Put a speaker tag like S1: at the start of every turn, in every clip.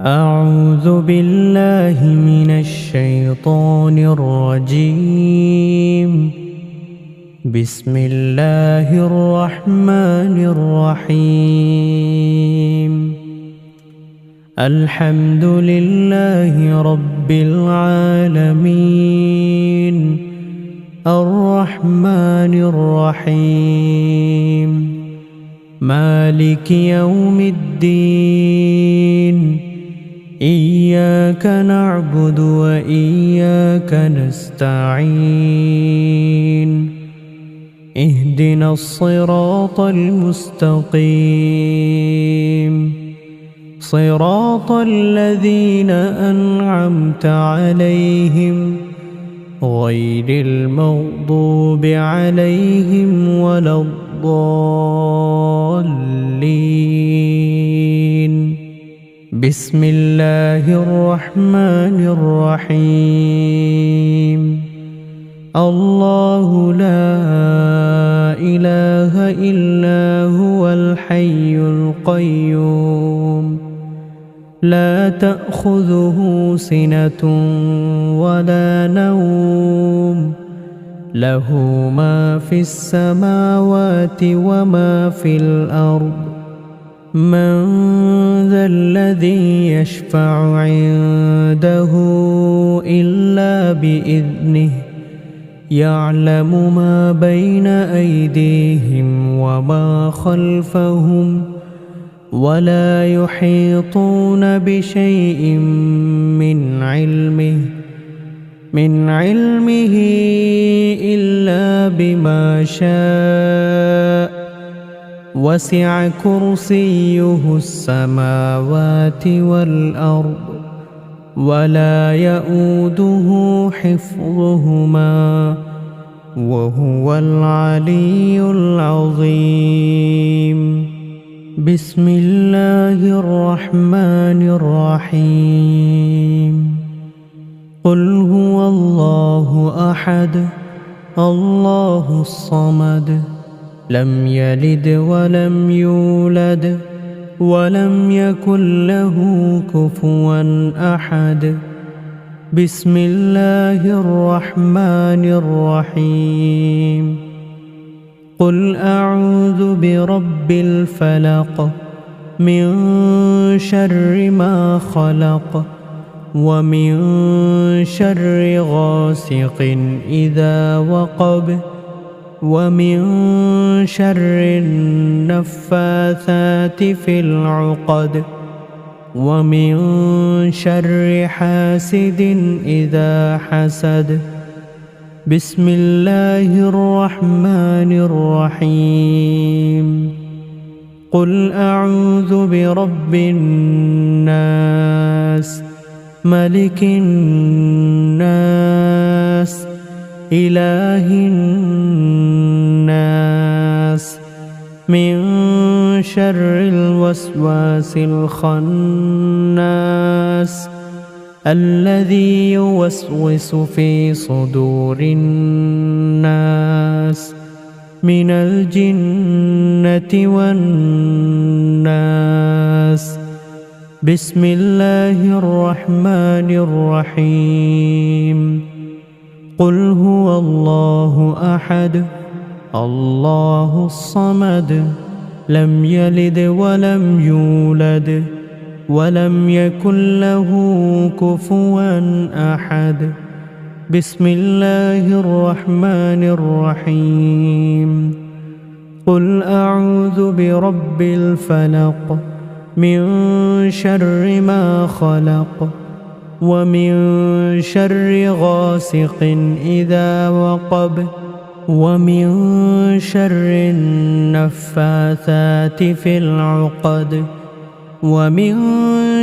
S1: أعوذ بالله من الشيطان الرجيم. بسم الله الرحمن الرحيم. الحمد لله رب العالمين الرحمن الرحيم مالك يوم الدين. إياك نعبد وإياك نستعين. اهدنا الصراط المستقيم صراط الذين أنعمت عليهم غير المغضوب عليهم ولا الضالين. بسم الله الرحمن الرحيم. الله لا إله إلا هو الحي القيوم لا تأخذه سنة ولا نوم له ما في السماوات وما في الأرض. من ذا الذي يشفع عنده إلا بإذنه يعلم ما بين أيديهم وما خلفهم ولا يحيطون بشيء من علمه إلا بما شاء. وسع كرسيه السماوات والأرض ولا يؤوده حفظهما وهو العلي العظيم. بسم الله الرحمن الرحيم. قل هو الله أحد الله الصمد لم يلد ولم يولد ولم يكن له كفوا أحد. بسم الله الرحمن الرحيم. قل أعوذ برب الفلق من شر ما خلق ومن شر غاسق إذا وقب ومن شر النفاثات في العقد ومن شر حاسد إذا حسد. بسم الله الرحمن الرحيم. قل أعوذ برب الناس ملك الناس إله الناس من شر الوسواس الخناس الذي يوسوس في صدور الناس من الجنة والناس. بسم الله الرحمن الرحيم. قل هو الله أحد الله الصمد لم يلد ولم يولد ولم يكن له كفوا أحد. بسم الله الرحمن الرحيم. قل أعوذ برب الفلق من شر ما خلق ومن شر غاسق إذا وقب ومن شر النفاثات في العقد ومن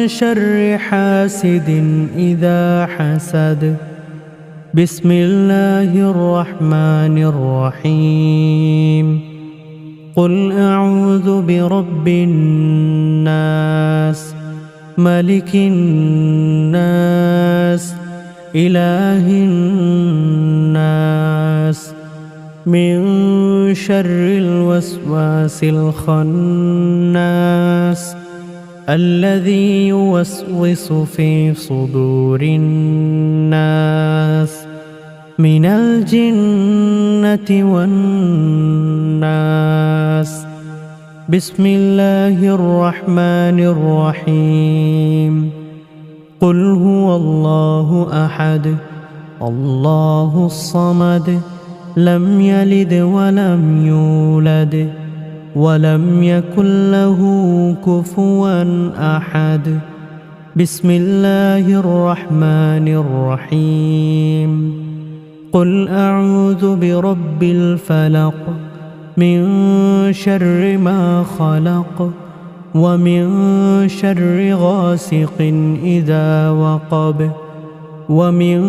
S1: شر حاسد إذا حسد. بسم الله الرحمن الرحيم. قل أعوذ برب الناس ملك الناس إله الناس من شر الوسواس الخناس الذي يوسوس في صدور الناس من الجنة والناس. بسم الله الرحمن الرحيم. قل هو الله أحد الله الصمد لم يلد ولم يولد ولم يكن له كفوا أحد. بسم الله الرحمن الرحيم. قل أعوذ برب الفلق من شر ما خلق ومن شر غاسق إذا وقب ومن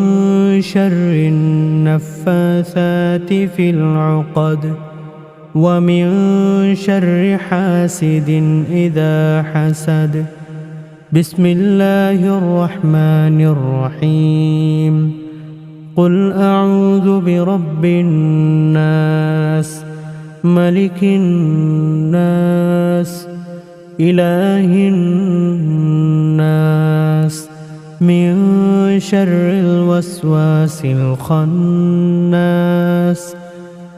S1: شر النفاثات في العقد ومن شر حاسد إذا حسد. بسم الله الرحمن الرحيم. قل أعوذ برب الناس ملك الناس إله الناس من شر الوسواس الخناس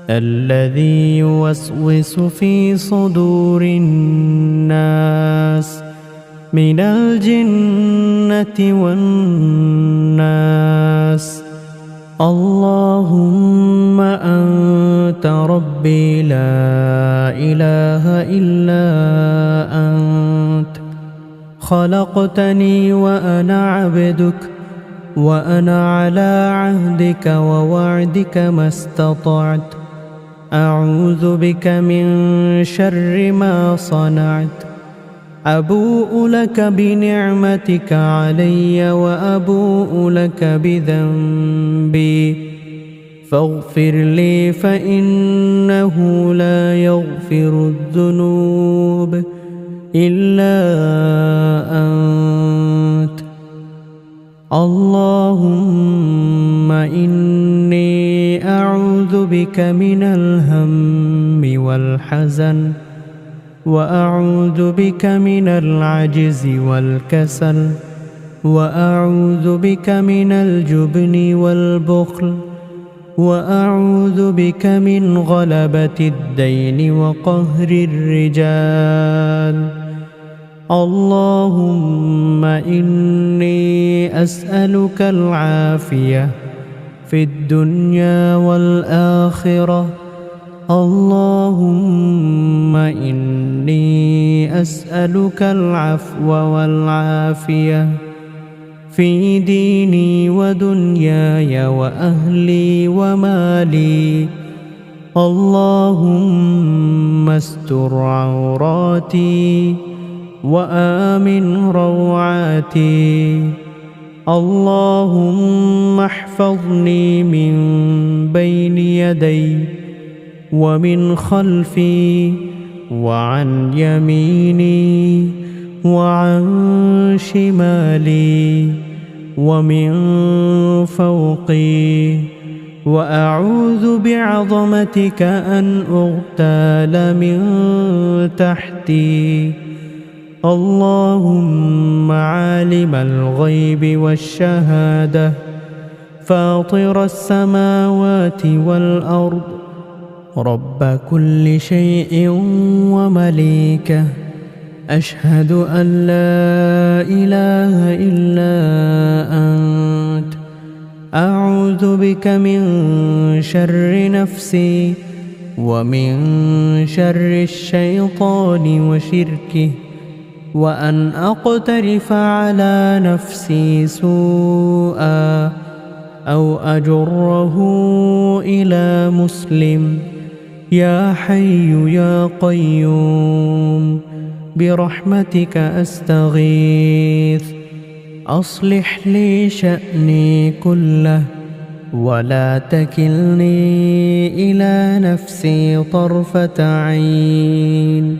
S1: الذي يوسوس في صدور الناس من الجنة والناس. اللهم أنت ربي لا إله إلا أنت خلقتني وأنا عبدك وأنا على عهدك ووعدك ما استطعت. أعوذ بك من شر ما صنعت. أبوء لك بنعمتك علي وأبوء لك بذنبي فاغفر لي فإنه لا يغفر الذنوب إلا أنت. اللهم إني أعوذ بك من الهم والحزن وأعوذ بك من العجز والكسل وأعوذ بك من الجبن والبخل وأعوذ بك من غلبة الدين وقهر الرجال. اللهم إني أسألك العافية في الدنيا والآخرة. اللهم إني أسألك العفو والعافية في ديني ودنياي وأهلي ومالي. اللهم استر عوراتي وآمن روعاتي. اللهم احفظني من بين يدي ومن خلفي وعن يميني وعن شمالي ومن فوقي. وأعوذ بعظمتك أن أغتال من تحتي. اللهم عالم الغيب والشهادة فاطر السماوات والأرض رب كل شيء ومليكه. أشهد أن لا إله إلا أنت. أعوذ بك من شر نفسي ومن شر الشيطان وشركه وأن أقترف على نفسي سوءا أو أجره إلى مسلم. يا حي يا قيوم برحمتك أستغيث. أصلح لي شأني كله ولا تكلني إلى نفسي طرفة عين.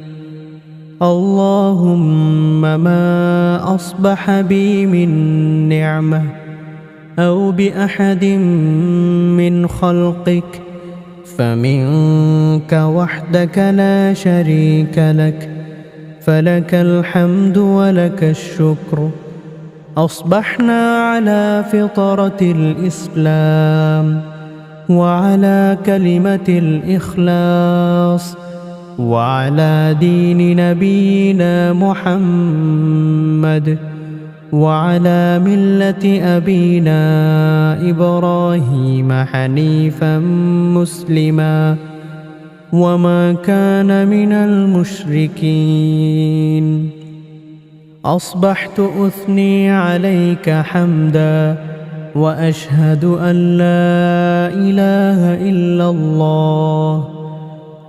S1: اللهم ما أصبح بي من نعمة أو بأحد من خلقك فمنك وحدك لا شريك لك، فلك الحمد ولك الشكر. أصبحنا على فطرة الإسلام وعلى كلمة الإخلاص وعلى دين نبينا محمد وعلى ملة أبينا إبراهيم حنيفا مسلما وما كان من المشركين. أصبحت أثني عليك حمدا وأشهد أن لا إله إلا الله.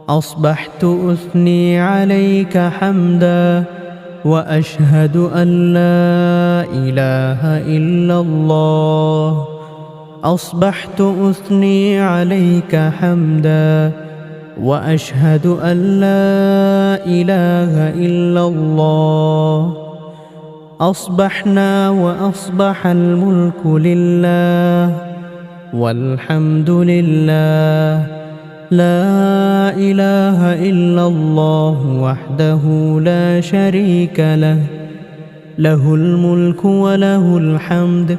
S1: أصبحت أثني عليك حمدا وأشهد أن لا إله إلا الله. أصبحت أثني عليك حمدا وأشهد أن لا إله إلا الله. أصبحنا وأصبح الملك لله والحمد لله، لا إله إلا الله وحده لا شريك له، له الملك وله الحمد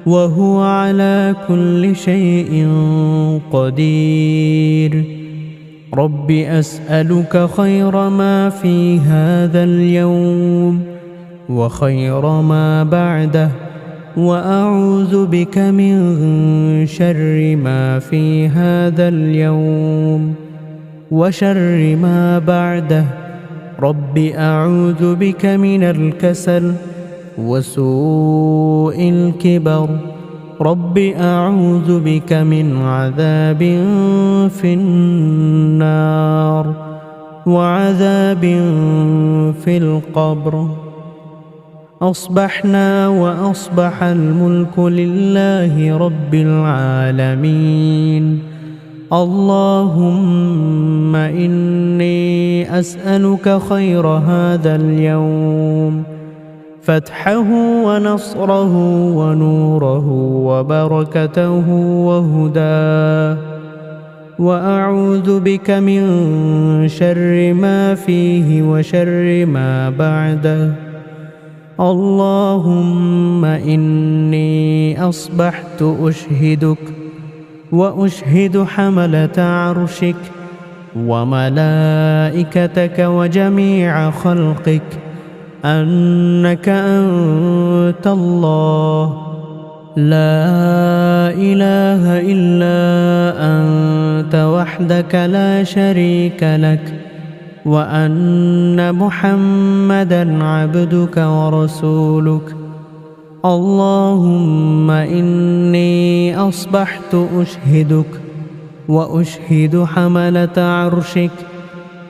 S1: وهو على كل شيء قدير. رب أسألك خير ما في هذا اليوم وخير ما بعده، وأعوذ بك من شر ما في هذا اليوم وشر ما بعده. رب أعوذ بك من الكسل وسوء الكبر. رب أعوذ بك من عذاب في النار وعذاب في القبر. أصبحنا وأصبح الملك لله رب العالمين. اللهم إني أسألك خير هذا اليوم، فتحه ونصره ونوره وبركته وهداه، وأعوذ بك من شر ما فيه وشر ما بعده. اللهم إني أصبحت أشهدك وأشهد حملة عرشك وملائكتك وجميع خلقك أنك أنت الله، لا إله إلا أنت وحدك لا شريك لك، وأن محمدًا عبدك ورسولك. اللهم إني أصبحت أشهدك وأشهد حملة عرشك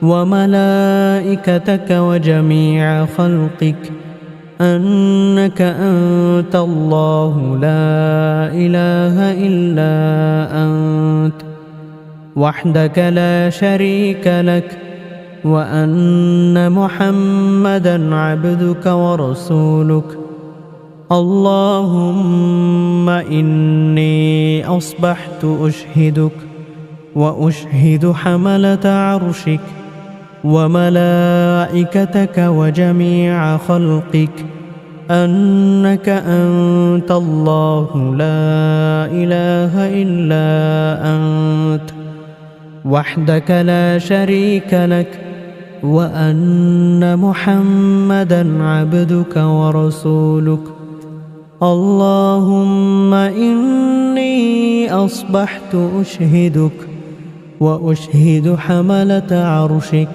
S1: وملائكتك وجميع خلقك أنك أنت الله، لا إله إلا أنت وحدك لا شريك لك، وأن محمدًا عبدك ورسولك. اللهم إني أصبحت أشهدك وأشهد حملة عرشك وملائكتك وجميع خلقك أنك أنت الله، لا إله إلا أنت وحدك لا شريك لك، وأن محمدًا عبدك ورسولك. اللهم إني أصبحت أشهدك وأشهد حملة عرشك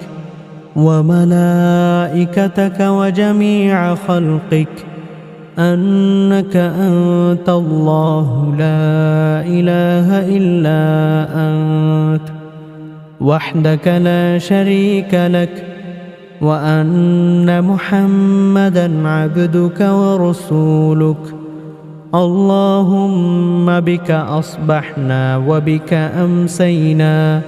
S1: وملائكتك وجميع خلقك أنك أنت الله، لا إله إلا أنت وحدك لا شريك لك، وأن محمدًا عبدك ورسولك. اللهم بك أصبحنا وبك أمسينا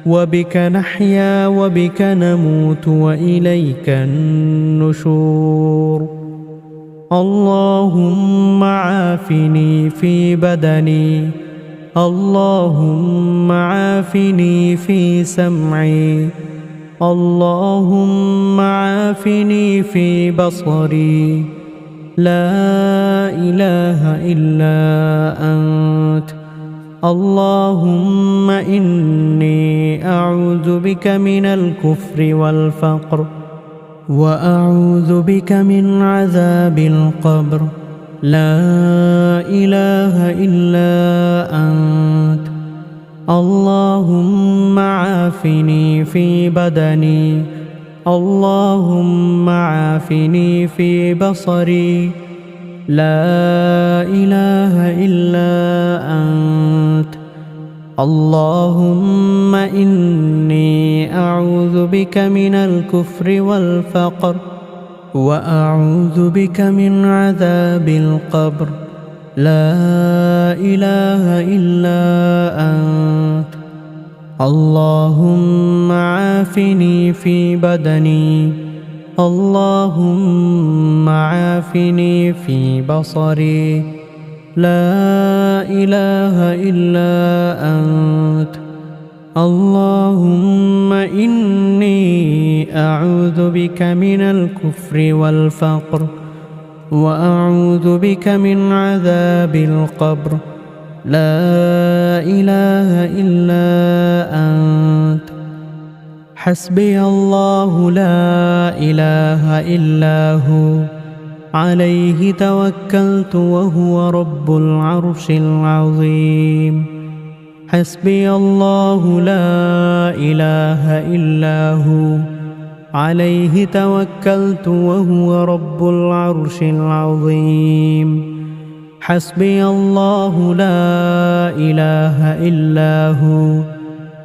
S1: وبك نحيا وبك نموت وإليك النشور. اللهم عافني في بدني، اللهم عافني في سمعي، اللهم عافني في بصري لا إله إلا أنت اللهم إني أعوذ بك من الكفر والفقر وأعوذ بك من عذاب القبر لا إله إلا أنت اللهم عافني في بدني اللهم عافني في بصري لا إله إلا أنت اللهم إني أعوذ بك من الكفر والفقر وأعوذ بك من عذاب القبر لا إله إلا أنت اللهم عافني في بدني اللهم عافني في بصري لا إله إلا أنت اللهم إني أعوذ بك من الكفر والفقر وأعوذ بك من عذاب القبر لا إله إلا أنت حسبي الله لا إله إلا هو عليه توكلت وهو رب العرش العظيم حسبي الله لا إله إلا هو عليه توكلت وهو رب العرش العظيم حسبي الله لا إله إلا هو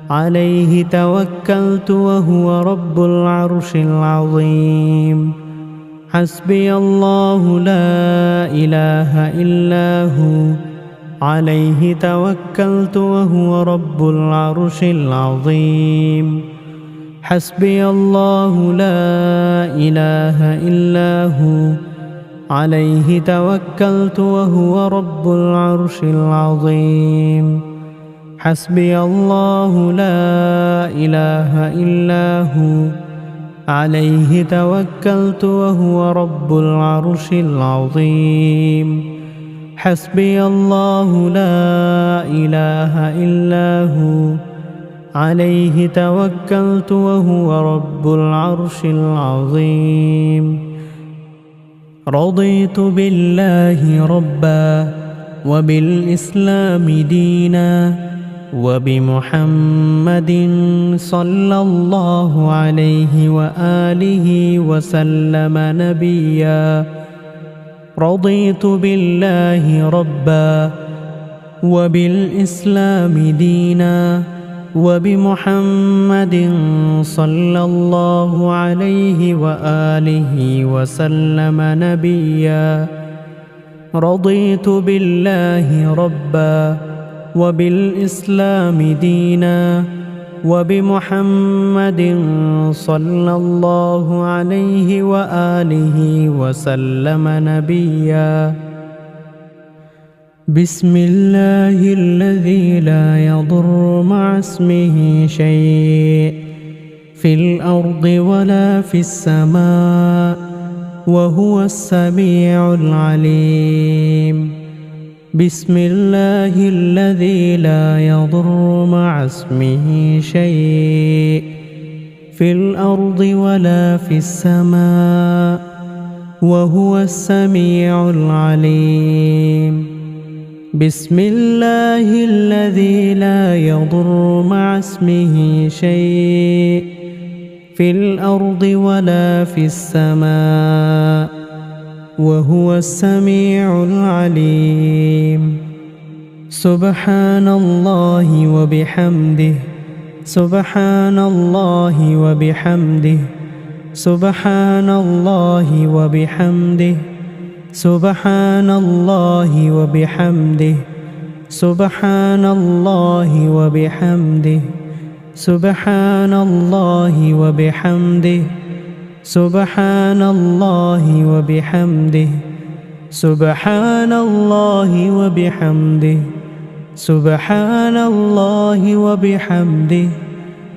S1: عليه توكلت وهو رب العرش العظيم حسبي الله لا إله إلا هو عليه توكلت وهو رب العرش العظيم حسبي الله لا إله إلا هو عليه توكلت وهو رب العرش العظيم حسبي الله لا إله إلا هو عليه توكلت وهو رب العرش العظيم حسبي الله لا إله إلا هو عليه توكلت وهو رب العرش العظيم رضيت بالله ربا وبالإسلام دينا وبمحمد صلى الله عليه وآله وسلم نبيا رضيت بالله ربا وبالإسلام دينا وبمحمد صلى الله عليه وآله وسلم نبيا رضيت بالله ربا وبالإسلام دينا وبمحمد صلى الله عليه وآله وسلم نبيا بسم الله الذي لا يضر مع اسمه شيء في الأرض ولا في السماء وهو السميع العليم بسم الله الذي لا يضر مع اسمه شيء في الأرض ولا في السماء وهو السميع العليم بسم الله الذي لا يضر مع اسمه شيء في الأرض ولا في السماء وهو السميع العليم سبحان الله وبحمده سبحان الله وبحمده سبحان الله وبحمده سبحان الله وبحمده سبحان الله وبحمده سبحان الله وبحمده سبحان الله وبحمده سبحان الله وبحمده سبحان الله وبحمده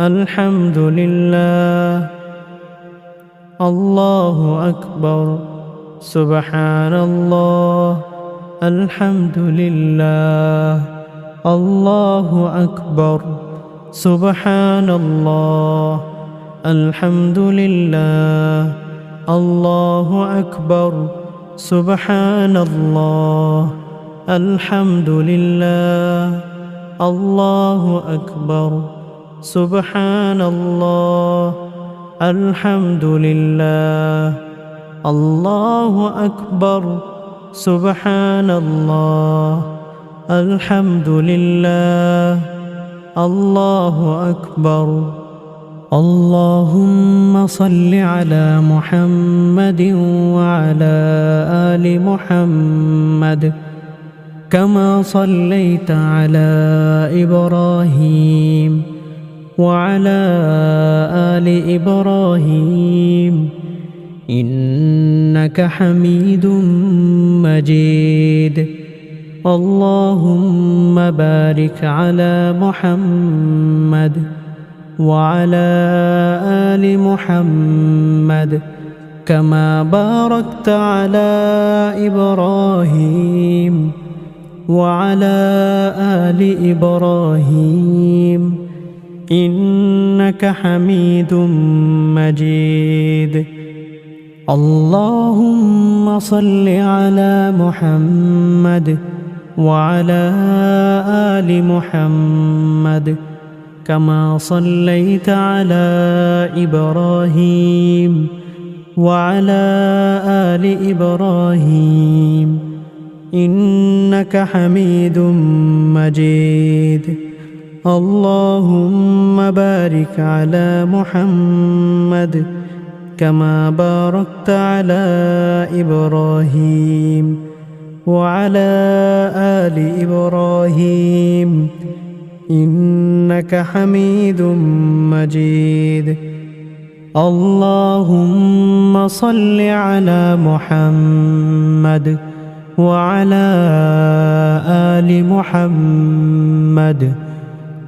S1: الحمد لله الله أكبر سبحان الله الحمد لله الله أكبر سبحان الله الحمد لله الله أكبر سبحان الله الحمد لله الله أكبر سبحان الله الحمد لله الله أكبر سبحان الله الحمد لله الله أكبر اللهم صل على محمد وعلى آل محمد كما صليت على إبراهيم وعلى آل إبراهيم إنك حميد مجيد اللهم بارك على محمد وعلى آل محمد كما باركت على إبراهيم وعلى آل إبراهيم إنك حميد مجيد اللهم صل على محمد وعلى آل محمد كما صليت على إبراهيم وعلى آل إبراهيم إنك حميد مجيد اللهم بارك على محمد كما باركت على إبراهيم وعلى آل إبراهيم إنك حميد مجيد اللهم صل على محمد وعلى آل محمد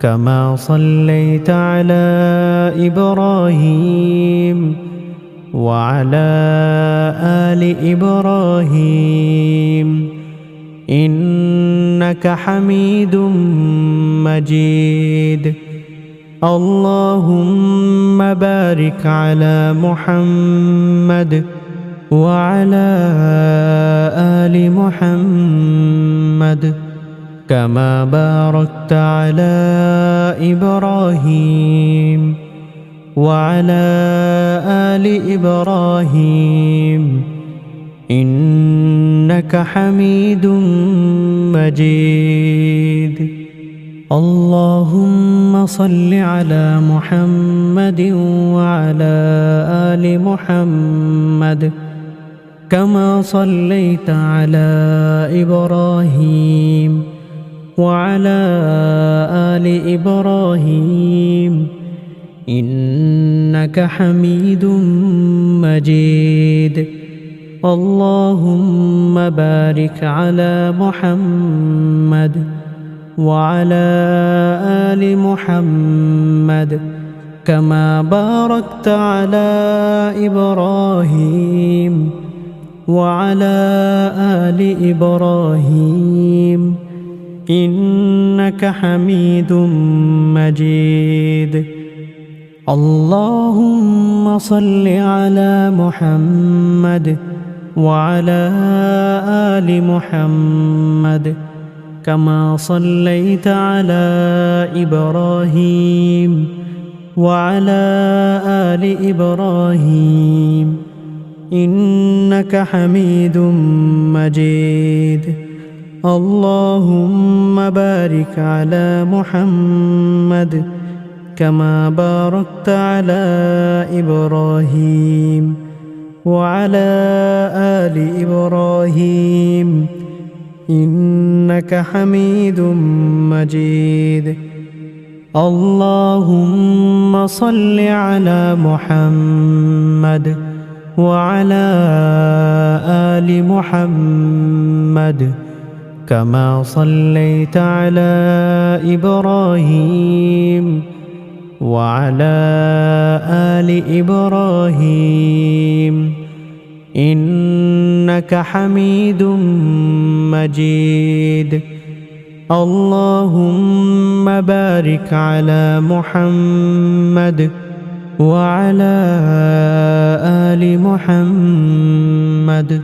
S1: كما صليت على إبراهيم وعلى آل إبراهيم إنك حميد مجيد اللهم بارك على محمد وعلى آل محمد كما باركت على إبراهيم وعلى آل إبراهيم إنك حميد مجيد اللهم صل على محمد وعلى آل محمد كما صليت على إبراهيم وعلى آل إبراهيم إنك حميد مجيد اللهم بارك على محمد وعلى آل محمد كما باركت على إبراهيم وعلى آل إبراهيم إنك حميد مجيد اللهم صل على محمد وعلى آل محمد كما صليت على إبراهيم وعلى آل إبراهيم إنك حميد مجيد اللهم بارك على محمد كما باركت على إبراهيم وعلى آل إبراهيم إنك حميد مجيد اللهم صل على محمد وعلى آل محمد كما صليت على إبراهيم وعلى آل إبراهيم إنك حميد مجيد اللهم بارك على محمد وعلى آل محمد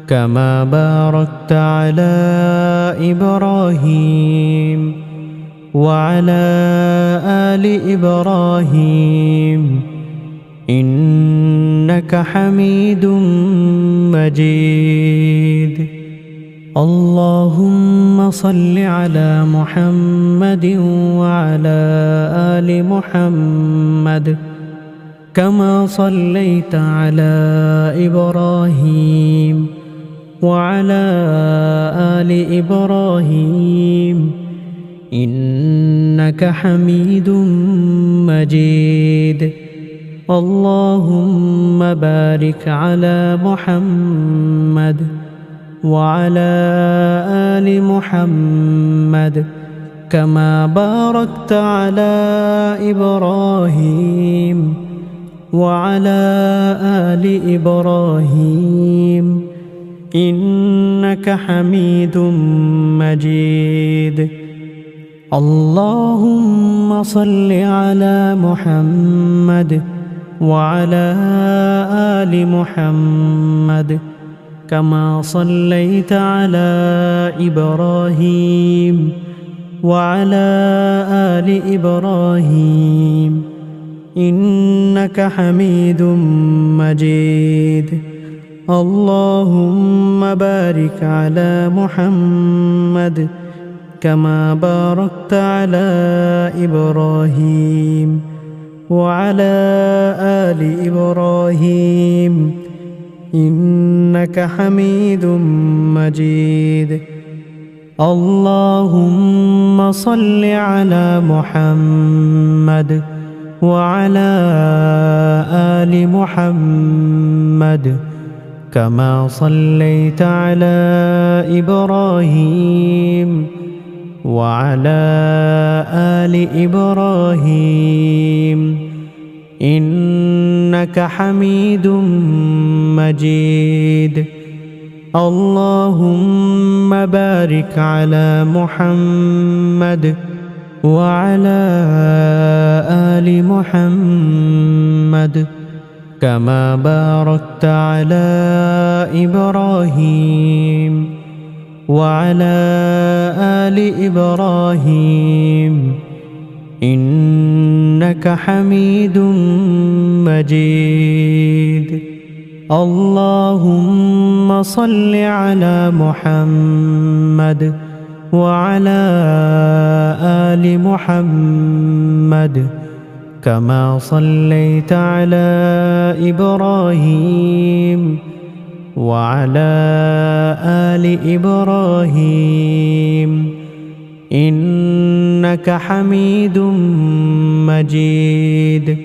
S1: كما باركت على إبراهيم وعلى آل إبراهيم إنك حميد مجيد اللهم صل على محمد وعلى آل محمد كما صليت على إبراهيم وعلى آل إبراهيم إنك حميد مجيد اللهم بارك على محمد وعلى آل محمد كما باركت على إبراهيم وعلى آل إبراهيم إنك حميد مجيد اللهم صل على محمد وعلى آل محمد كما صليت على إبراهيم وعلى آل إبراهيم إنك حميد مجيد اللهم بارك على محمد كما باركت على إبراهيم وعلى آل إبراهيم إنك حميد مجيد اللهم صل على محمد وعلى آل محمد كما صليت على إبراهيم وعلى آل إبراهيم إنك حميد مجيد اللهم بارك على محمد وعلى آل محمد كما باركت على إبراهيم وعلى آل إبراهيم إنك حميد مجيد اللهم صل على محمد وعلى آل محمد كما صليت على إبراهيم وعلى آل إبراهيم إنك حميد مجيد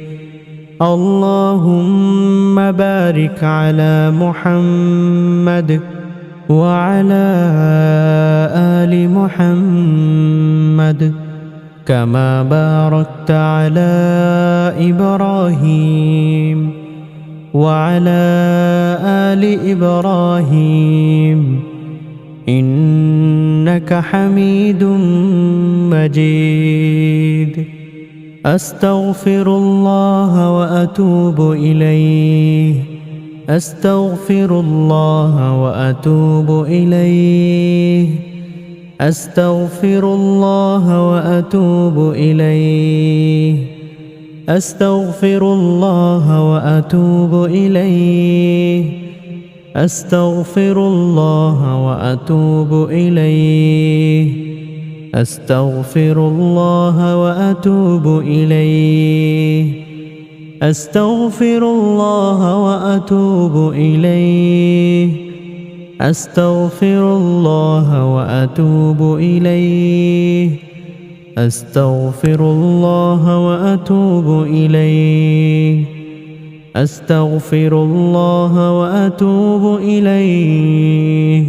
S1: اللهم بارك على محمد وعلى آل محمد كما باركت على إبراهيم وعلى آل إبراهيم إنك حميد مجيد أستغفر الله وأتوب إليه أستغفر الله وأتوب إليه أستغفر الله وأتوب إليه أستغفر الله وأتوب إليه أستغفر الله وأتوب إليه أستغفر الله وأتوب إليه أستغفر الله وأتوب إليه أستغفر الله وأتوب إليه أستغفر الله وأتوب إليه أستغفر الله وأتوب إليه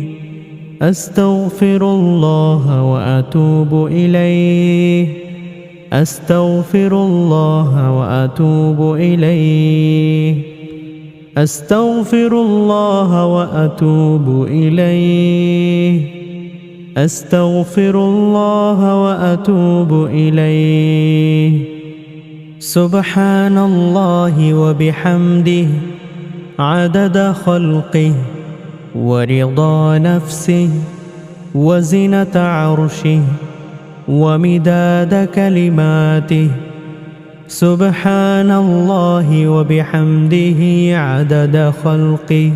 S1: أستغفر الله وأتوب إليه أستغفر الله وأتوب إليه أستغفر الله وأتوب إليه أستغفر الله وأتوب إليه سبحان الله وبحمده عدد خلقه ورضا نفسه وزنة عرشه ومداد كلماته سبحان الله وبحمده عدد خلقه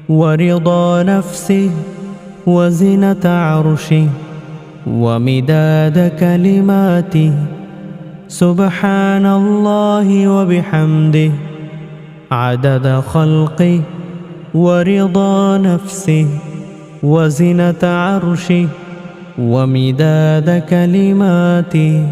S1: ورضا نفسه وزنة عرشه ومداد كلماته سبحان الله وبحمده عدد خلقه ورضا نفسه وزنة عرشه ومداد كلماته